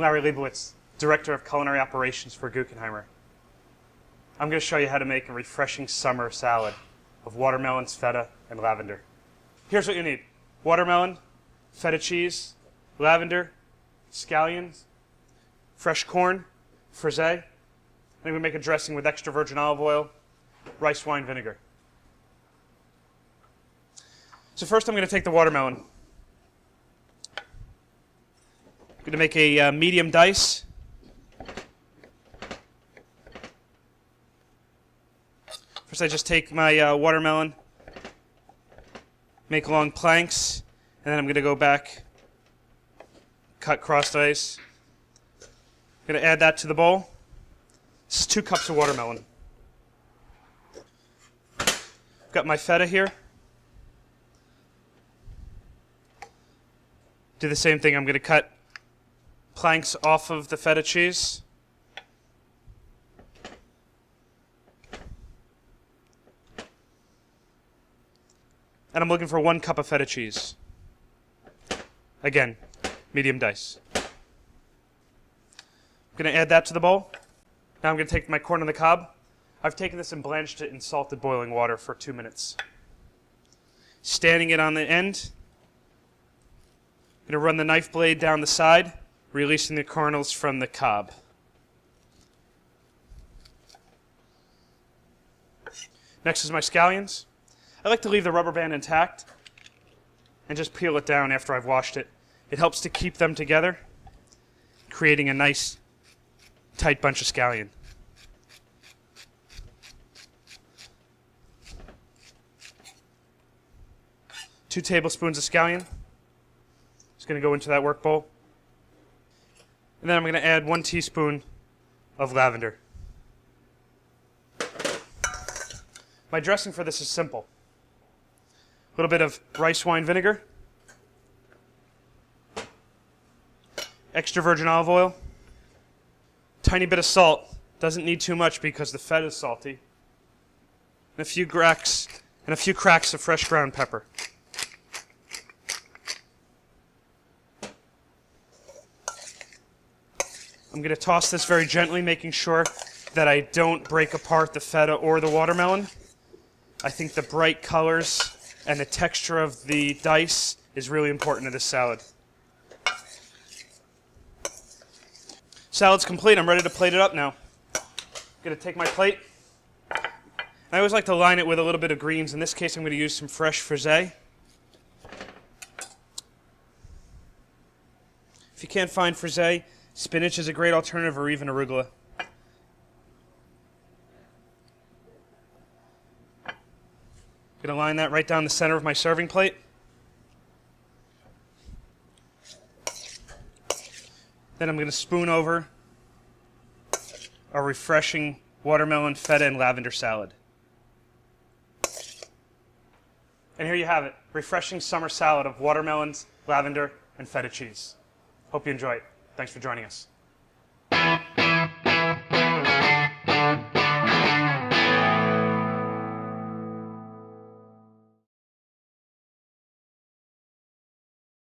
Leibowitz, Director of Culinary Operations for Guckenheimer. I'm going to show you how to make a refreshing summer salad of watermelons, feta, and lavender. Here's what you need. Watermelon, feta cheese, lavender, scallions, fresh corn, frisee. And we make a dressing with extra virgin olive oil, rice wine vinegar. So first I'm going to take the watermelon. I'm going to make a medium dice. First I just take my watermelon, make long planks, and then I'm going to go back, cut cross dice. I'm going to add that to the bowl. This is 2 cups of watermelon. I've got my feta here. Do the same thing. I'm going to cut planks off of the feta cheese. And I'm looking for 1 cup of feta cheese. Again, medium dice. I'm going to add that to the bowl. Now I'm going to take my corn on the cob. I've taken this and blanched it in salted boiling water for 2 minutes. Standing it on the end. I'm going to run the knife blade down the side, releasing the kernels from the cob. Next is my scallions. I like to leave the rubber band intact and just peel it down after I've washed it. It helps to keep them together, creating a nice, tight bunch of scallion. Two tablespoons of scallion. It's going to go into that work bowl. And then I'm going to add 1 teaspoon of lavender. My dressing for this is simple. A little bit of rice wine vinegar, extra virgin olive oil, tiny bit of salt. Doesn't need too much because the feta is salty. And a few cracks of fresh ground pepper. I'm going to toss this very gently, making sure that I don't break apart the feta or the watermelon. I think the bright colors and the texture of the dice is really important to this salad. Salad's complete. I'm ready to plate it up now. I'm going to take my plate. I always like to line it with a little bit of greens. In this case, I'm going to use some fresh frisee. If you can't find frisee, spinach is a great alternative, or even arugula. I'm going to line that right down the center of my serving plate. Then I'm going to spoon over a refreshing watermelon, feta, and lavender salad. And here you have it, refreshing summer salad of watermelons, lavender, and feta cheese. Hope you enjoy it. Thanks for joining us.